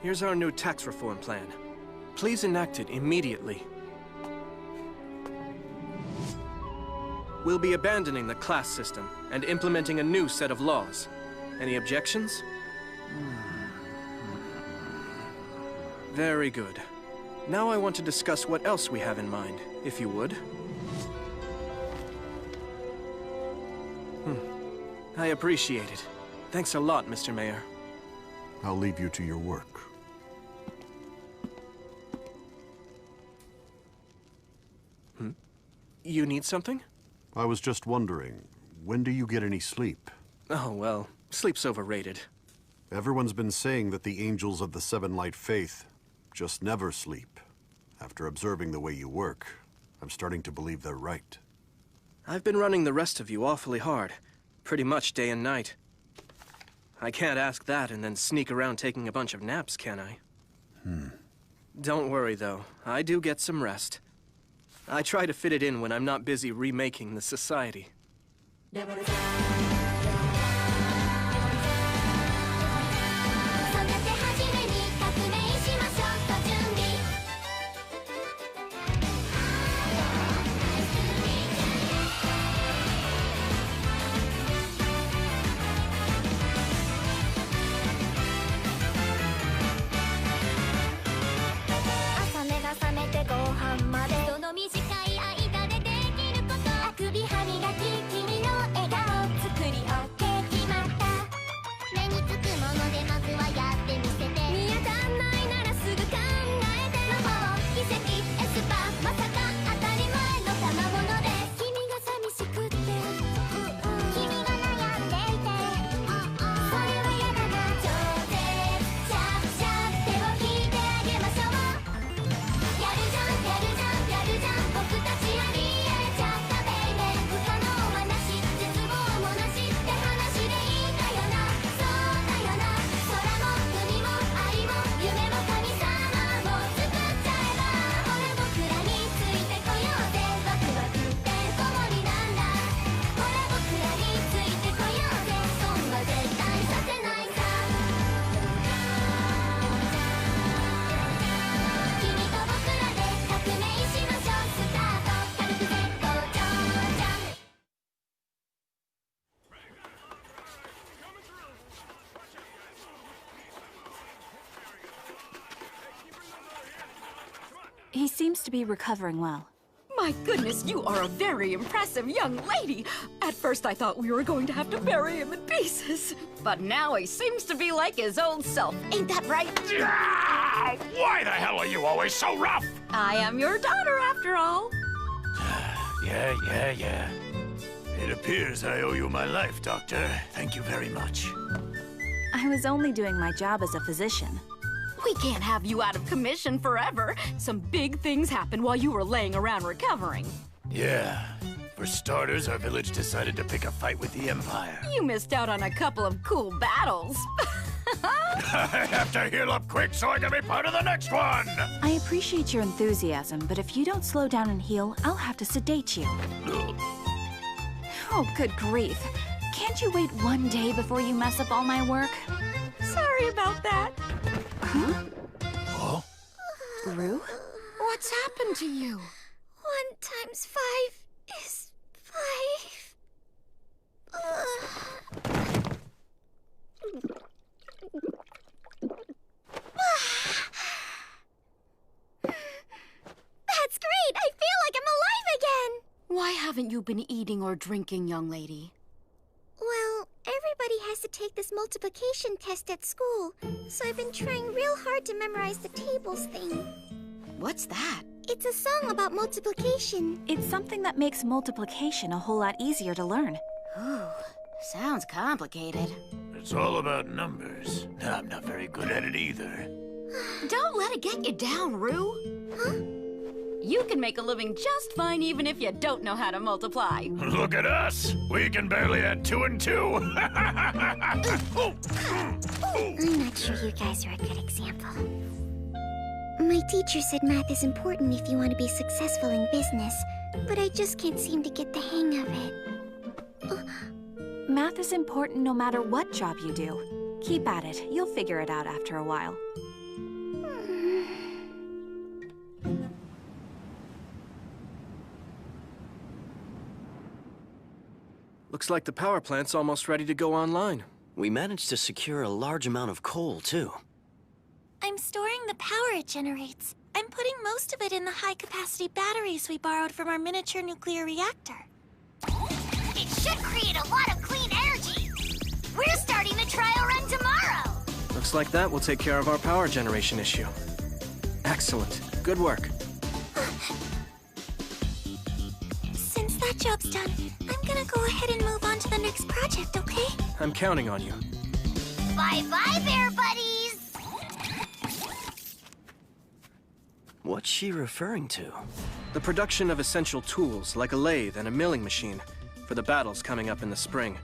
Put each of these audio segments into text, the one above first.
Here's our new tax reform plan. Please enact it immediately. We'll be abandoning the class system and implementing a new set of laws. Any objections? Very good. Now I want to discuss what else we have in mind, if you would. I appreciate it. Thanks a lot, Mr. Mayor. I'll leave you to your work. You need something? I was just wondering, when do you get any sleep? Oh, well, sleep's overrated. Everyone's been saying that the angels of the Seven Light Faith just never sleep. After observing the way you work, I'm starting to believe they're right. I've been running the rest of you awfully hard. Pretty much day and night. I can't ask that and then sneak around taking a bunch of naps, can I? Don't worry, though. I do get some rest. I try to fit it in when I'm not busy remaking the society. He seems to be recovering well. My goodness, you are a very impressive young lady. At first I thought we were going to have to bury him in pieces. But now he seems to be like his old self. Ain't that right? Why the hell are you always so rough? I am your daughter, after all. Yeah. It appears I owe you my life, Doctor. Thank you very much. I was only doing my job as a physician. We can't have you out of commission forever. Some big things happened while you were laying around recovering. Yeah. For starters, our village decided to pick a fight with the Empire. You missed out on a couple of cool battles. I have to heal up quick so I can be part of the next one! I appreciate your enthusiasm, but if you don't slow down and heal, I'll have to sedate you. Oh, good grief. Can't you wait one day before you mess up all my work? Sorry about that. Huh? Oh? Rue? What's happened to you? 1 times 5 is 5. That's great! I feel like I'm alive again! Why haven't you been eating or drinking, young lady? Well, everybody has to take this multiplication test at school, so I've been trying real hard to memorize the tables thing. What's that? It's a song about multiplication. It's something that makes multiplication a whole lot easier to learn. Ooh, sounds complicated. It's all about numbers. I'm not very good at it either. Don't let it get you down, Rue. Huh? You can make a living just fine even if you don't know how to multiply. Look at us! We can barely add 2 and 2! I'm not sure you guys are a good example. My teacher said math is important if you want to be successful in business, but I just can't seem to get the hang of it. Math is important no matter what job you do. Keep at it. You'll figure it out after a while. Looks like the power plant's almost ready to go online. We managed to secure a large amount of coal, too. I'm storing the power it generates. I'm putting most of it in the high-capacity batteries we borrowed from our miniature nuclear reactor. It should create a lot of clean energy. We're starting the trial run tomorrow. Looks like that will take care of our power generation issue. Excellent. Good work. Since that job's done, I'm gonna go ahead and move on to the next project, okay? I'm counting on you. Bye-bye, bear buddies. What's she referring to? The production of essential tools, like a lathe and a milling machine, for the battles coming up in the spring.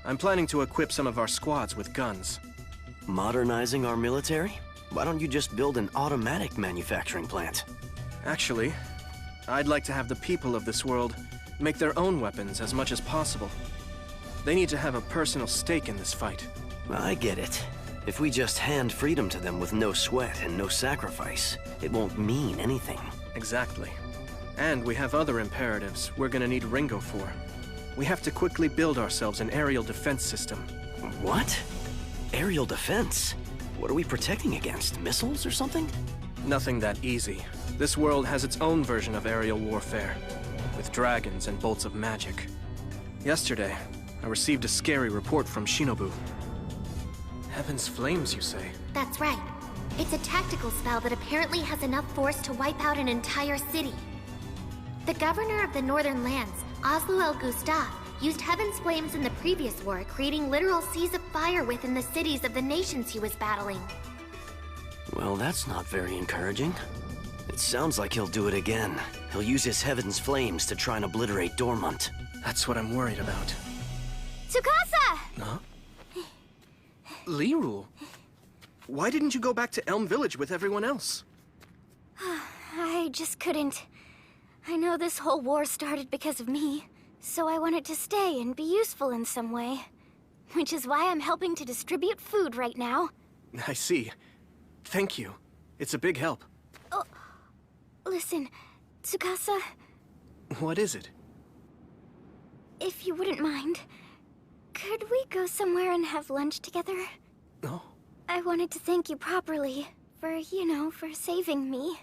I'm planning to equip some of our squads with guns. Modernizing our military? Why don't you just build an automatic manufacturing plant? Actually, I'd like to have the people of this world make their own weapons as much as possible. They need to have a personal stake in this fight. I get it. If we just hand freedom to them with no sweat and no sacrifice, it won't mean anything. Exactly. And we have other imperatives we're gonna need Ringo for. We have to quickly build ourselves an aerial defense system. What? Aerial defense? What are we protecting against? Missiles or something? Nothing that easy. This world has its own version of aerial warfare, with dragons and bolts of magic. Yesterday, I received a scary report from Shinobu. Heaven's flames, you say? That's right. It's a tactical spell that apparently has enough force to wipe out an entire city. The governor of the Northern Lands, Oslo El Gustave, used Heaven's flames in the previous war, creating literal seas of fire within the cities of the nations he was battling. Well, that's not very encouraging. It sounds like he'll do it again. He'll use his Heaven's flames to try and obliterate Dormont. That's what I'm worried about. Tsukasa! Huh? Lirul? Why didn't you go back to Elm Village with everyone else? I just couldn't. I know this whole war started because of me, so I wanted to stay and be useful in some way. Which is why I'm helping to distribute food right now. I see. Thank you. It's a big help. Oh, listen, Tsukasa, What is it? if you wouldn't mind, could we go somewhere and have lunch together? Oh, I wanted to thank you properly for, for saving me.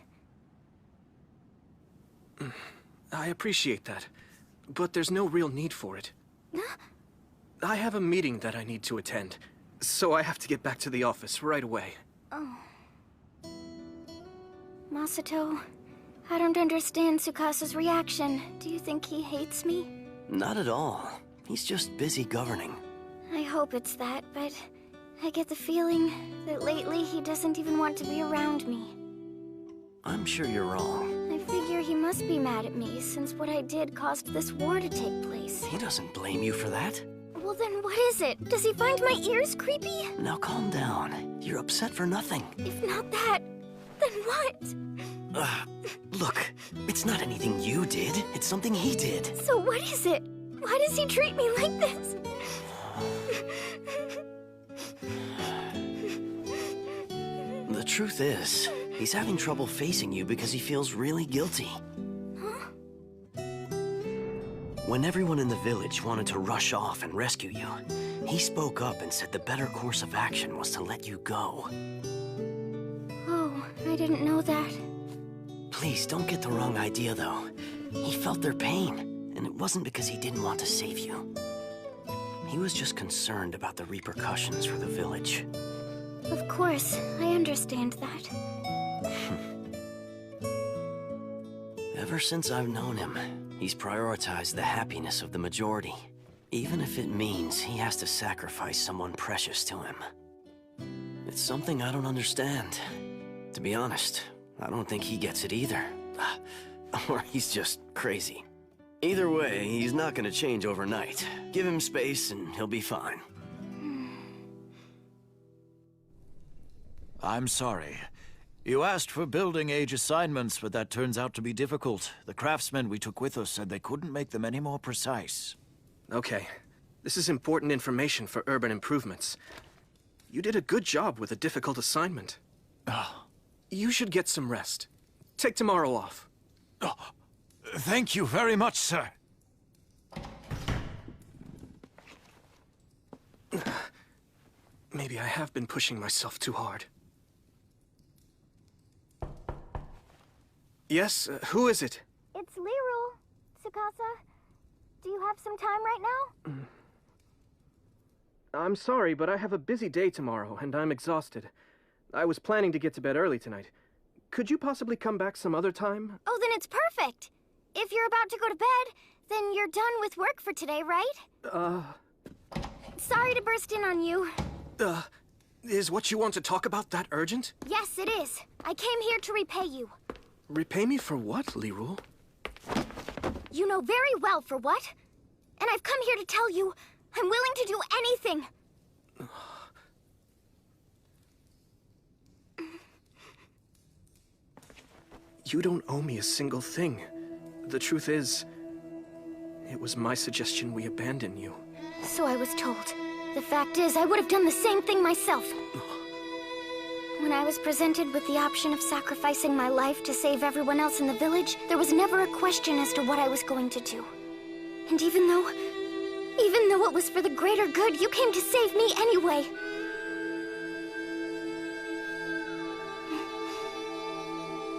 I appreciate that, but there's no real need for it. I have a meeting that I need to attend, so I have to get back to the office right away. Masato, I don't understand Tsukasa's reaction. Do you think he hates me? Not at all. He's just busy governing. I hope it's that, but I get the feeling that lately he doesn't even want to be around me. I'm sure you're wrong. I figure he must be mad at me since what I did caused this war to take place. He doesn't blame you for that. Well then what is it? Does he find my ears creepy? Now calm down. You're upset for nothing. If not that, then what? Look, it's not anything you did. It's something he did. So what is it? Why does he treat me like this? The truth is, he's having trouble facing you because he feels really guilty. When everyone in the village wanted to rush off and rescue you, he spoke up and said the better course of action was to let you go. Oh, I didn't know that. Please, don't get the wrong idea, though. He felt their pain, and it wasn't because he didn't want to save you. He was just concerned about the repercussions for the village. Of course, I understand that. Ever since I've known him, he's prioritized the happiness of the majority, even if it means he has to sacrifice someone precious to him. It's something I don't understand. To be honest, I don't think he gets it either. Or he's just crazy. Either way, he's not gonna change overnight. Give him space and he'll be fine. I'm sorry. You asked for building age assignments, but that turns out to be difficult. The craftsmen we took with us said they couldn't make them any more precise. Okay. This is important information for urban improvements. You did a good job with a difficult assignment. You should get some rest. Take tomorrow off. Thank you very much, sir. Maybe I have been pushing myself too hard. Yes, who is it? It's Liru. Tsukasa, do you have some time right now? I'm sorry, but I have a busy day tomorrow, and I'm exhausted. I was planning to get to bed early tonight. Could you possibly come back some other time? Oh, then it's perfect. If you're about to go to bed, then you're done with work for today, right? Sorry to burst in on you. Is what you want to talk about that urgent? Yes, it is. I came here to repay you. Repay me for what, Liru? You know very well for what. And I've come here to tell you, I'm willing to do anything. You don't owe me a single thing. The truth is, it was my suggestion we abandon you. So I was told. The fact is, I would have done the same thing myself. When I was presented with the option of sacrificing my life to save everyone else in the village, there was never a question as to what I was going to do. And even though it was for the greater good, you came to save me anyway.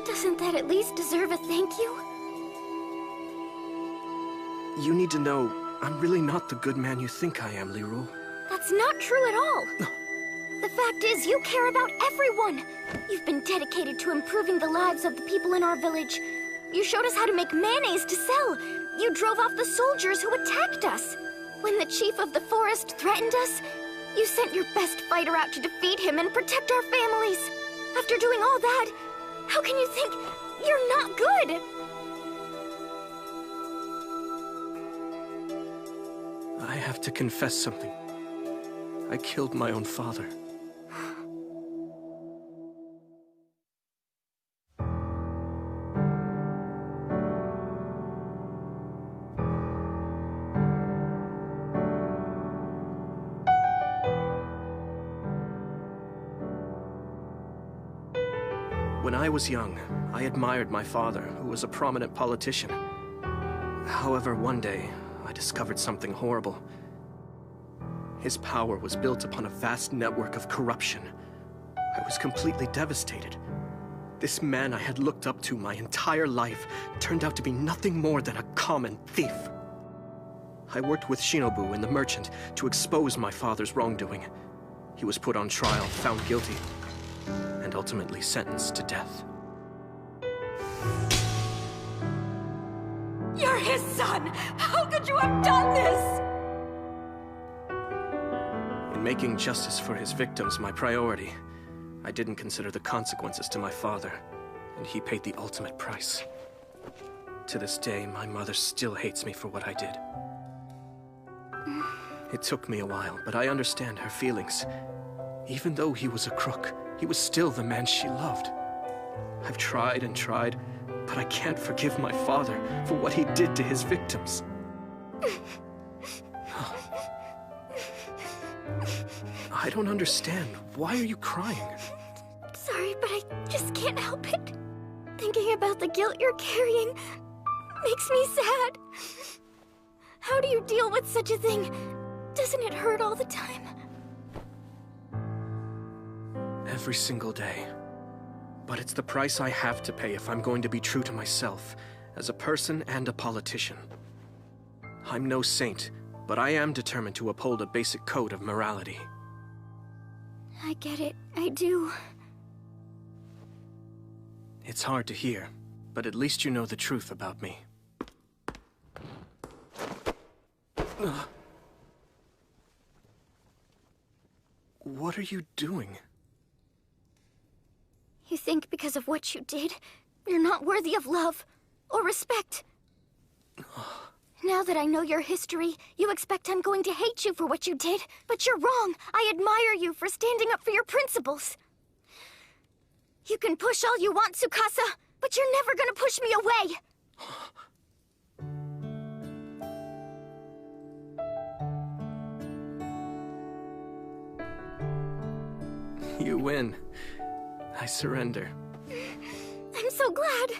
Doesn't that at least deserve a thank you? You need to know, I'm really not the good man you think I am, Liru. That's not true at all. The fact is, you care about everyone. You've been dedicated to improving the lives of the people in our village. You showed us how to make mayonnaise to sell. You drove off the soldiers who attacked us. When the chief of the forest threatened us, you sent your best fighter out to defeat him and protect our families. After doing all that, how can you think you're not good? I have to confess something. I killed my own father. When I was young, I admired my father, who was a prominent politician. However, one day, I discovered something horrible. His power was built upon a vast network of corruption. I was completely devastated. This man I had looked up to my entire life turned out to be nothing more than a common thief. I worked with Shinobu and the merchant to expose my father's wrongdoing. He was put on trial, found guilty, and ultimately sentenced to death. You're his son! How could you have done this? In making justice for his victims my priority, I didn't consider the consequences to my father, and he paid the ultimate price. To this day, my mother still hates me for what I did. It took me a while, but I understand her feelings. Even though he was a crook, he was still the man she loved. I've tried and tried, but I can't forgive my father for what he did to his victims. I don't understand. Why are you crying? Sorry, but I just can't help it. Thinking about the guilt you're carrying makes me sad. How do you deal with such a thing? Doesn't it hurt all the time? Every single day. But it's the price I have to pay if I'm going to be true to myself, as a person and a politician. I'm no saint, but I am determined to uphold a basic code of morality. I get it. I do. It's hard to hear, but at least you know the truth about me. What are you doing? You think because of what you did, you're not worthy of love or respect. Now that I know your history, you expect I'm going to hate you for what you did, but you're wrong. I admire you for standing up for your principles. You can push all you want, Tsukasa, but you're never gonna push me away. You win. I surrender. I'm so glad.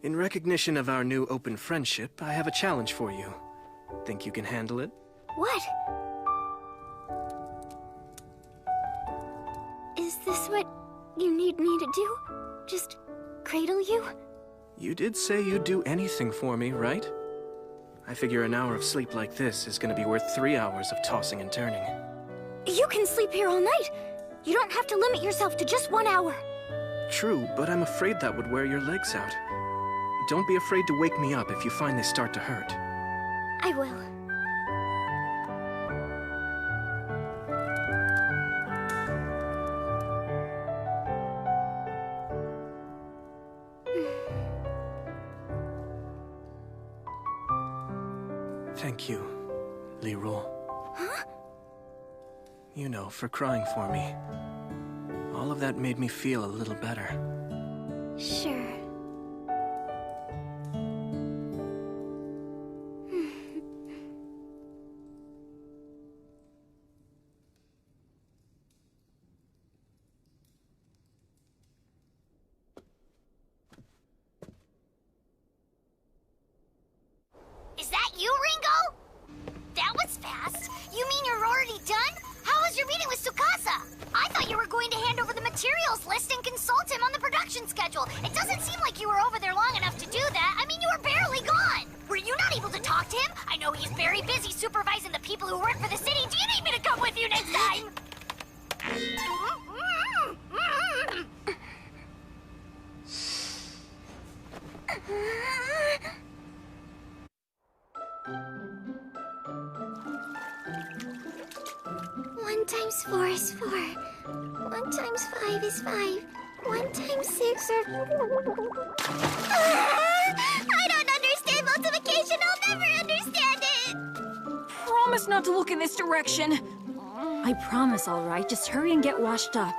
In recognition of our new open friendship, I have a challenge for you. Think you can handle it? What? this what you need me to do? Just cradle you? You did say you'd do anything for me, right? I figure an hour of sleep like this is gonna be worth 3 hours of tossing and turning. You can sleep here all night. You don't have to limit yourself to just 1 hour. True, but I'm afraid that would wear your legs out. Don't be afraid to wake me up if you find they start to hurt. I will. Thank you, Leroy. Huh? You know, for crying for me. All of that made me feel a little better. Sure. Is that you, Ringo? That was fast. You mean you're already done? How was your meeting with Tsukasa? I thought you were going to hand over the materials list and consult him on the production schedule. It doesn't seem like you were over there long enough to do that. I mean, you were barely gone. Were you not able to talk to him? I know he's very busy supervising the people who work for the city. Do you need me to come with you next time? One times 4 is 4. 1 times 5 is 5. 1 times 6 are... I don't understand multiplication. I'll never understand it. Promise not to look in this direction. I promise, all right. Just hurry and get washed up.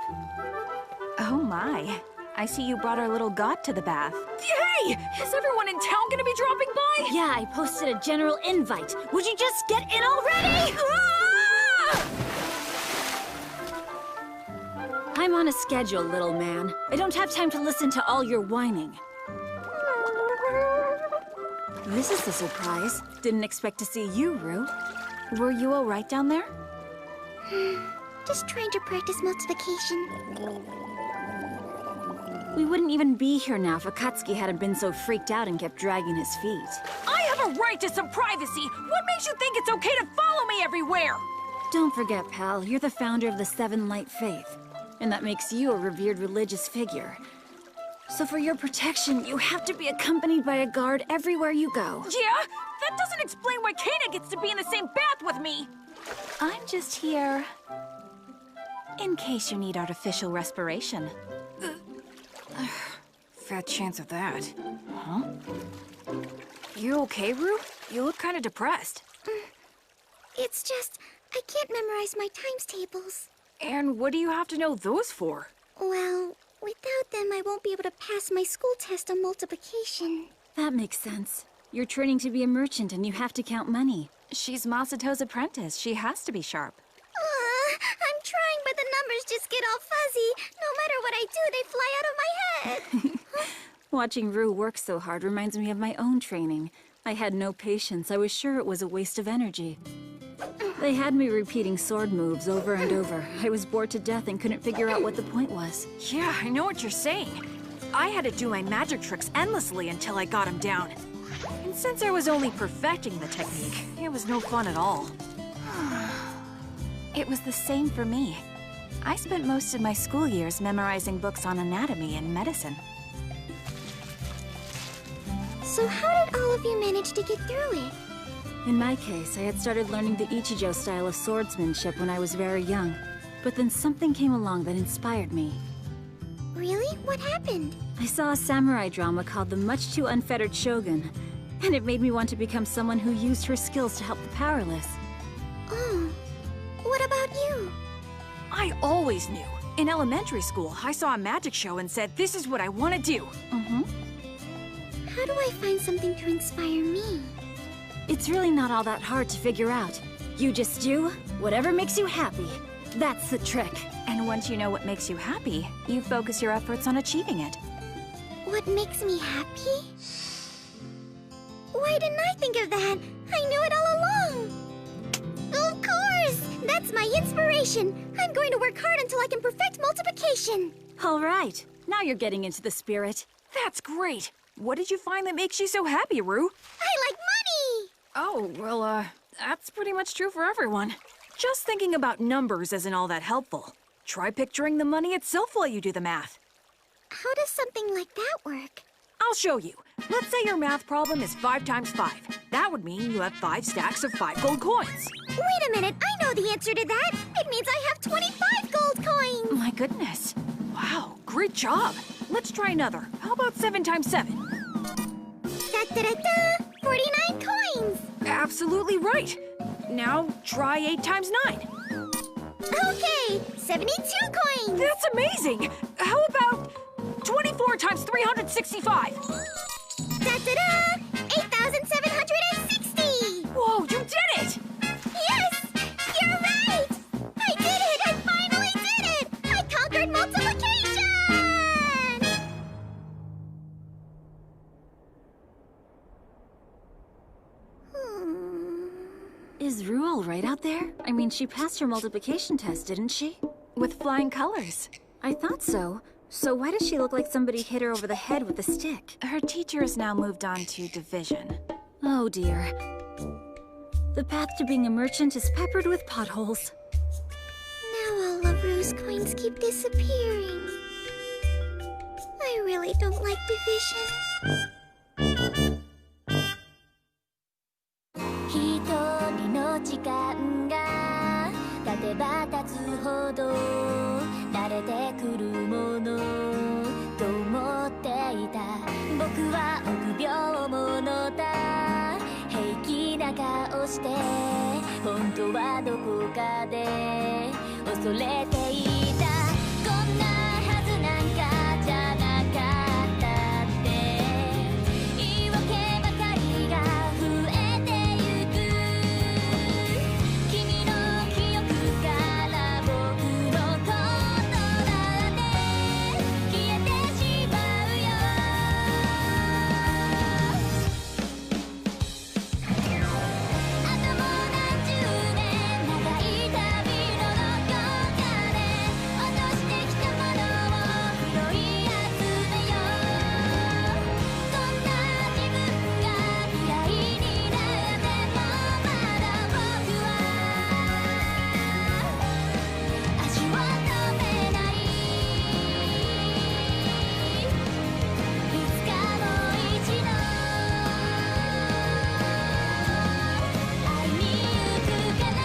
Oh my. I see you brought our little god to the bath. Hey! Is everyone in town gonna be dropping by? Yeah, I posted a general invite. Would you just get in already? I'm on a schedule, little man. I don't have time to listen to all your whining. This is a surprise. Didn't expect to see you, Rue. Were you all right down there? Just trying to practice multiplication. We wouldn't even be here now if Akatsuki hadn't been so freaked out and kept dragging his feet. I have a right to some privacy! What makes you think it's okay to follow me everywhere? Don't forget, pal, you're the founder of the Seven Light Faith. And that makes you a revered religious figure. So for your protection, you have to be accompanied by a guard everywhere you go. Yeah? That doesn't explain why Kana gets to be in the same bath with me! I'm just here... in case you need artificial respiration. Fat chance of that. Huh? You okay, Rue? You look kind of depressed. It's just, I can't memorize my times tables. And what do you have to know those for? Well, without them, I won't be able to pass my school test on multiplication. That makes sense. You're training to be a merchant and you have to count money. She's Masato's apprentice. She has to be sharp. I'm trying, but the numbers just get all fuzzy. No matter what I do, they fly out of my head. Watching Rue work so hard reminds me of my own training. I had no patience. I was sure it was a waste of energy. They had me repeating sword moves over and over. I was bored to death and couldn't figure out what the point was. Yeah, I know what you're saying. I had to do my magic tricks endlessly until I got him down. And since I was only perfecting the technique, it was no fun at all. It was the same for me. I spent most of my school years memorizing books on anatomy and medicine. So how did all of you manage to get through it? In my case, I had started learning the Ichijo style of swordsmanship when I was very young. But then something came along that inspired me. Really? What happened? I saw a samurai drama called The Much Too Unfettered Shogun, and it made me want to become someone who used her skills to help the powerless. Oh, what about you? I always knew. In elementary school, I saw a magic show and said, this is what I want to do. How do I find something to inspire me? It's really not all that hard to figure out. You just do whatever makes you happy. That's the trick. And once you know what makes you happy, you focus your efforts on achieving it. What makes me happy? Why didn't I think of that? I knew it all along! Of course! That's It's my inspiration. I'm going to work hard until I can perfect multiplication. All right. Now you're getting into the spirit. That's great. What did you find that makes you so happy, Rue? I like money! Oh, well, that's pretty much true for everyone. Just thinking about numbers isn't all that helpful. Try picturing the money itself while you do the math. How does something like that work? I'll show you. Let's say your math problem is 5 times 5. That would mean you have 5 stacks of 5 gold coins. Wait a minute, I know the answer to that. It means I have 25 gold coins. My goodness. Wow, great job. Let's try another. How about 7 times 7? Da-da-da-da! 49 coins! Absolutely right. Now try 8 times 9. Okay, 72 coins! That's amazing! How about 24 times 365? Da-da-da! 8,760! Whoa, you did it! Yes! You're right! I did it! I finally did it! I conquered multiplication! Is Rue all right out there? I mean, she passed her multiplication test, didn't she? With flying colors. I thought so. So why does she look like somebody hit her over the head with a stick? Her teacher has now moved on to division. Oh dear. The path to being a merchant is peppered with potholes. Now all of Rue's coins keep disappearing. I really don't like division. 一人の時間が経てば経つほど慣れてくるものと思っていた僕は臆病者だ平気な顔して本当はどこかで恐れていたこんなはずなんかじゃなかったって言い訳ばかりが増えてゆく君の記憶から僕のことだって消えてしまうよあともう何十年長い旅のどこかで落としてきたものを拾い集めようこんな自分が嫌いになってもまだ僕は足を止めないいつかもう一度会いに行くかな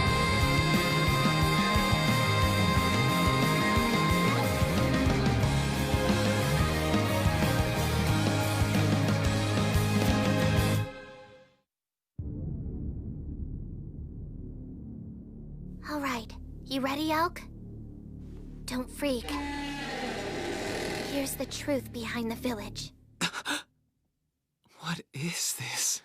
All right. You ready, Elk? Don't freak. Here's the truth behind the village. What is this?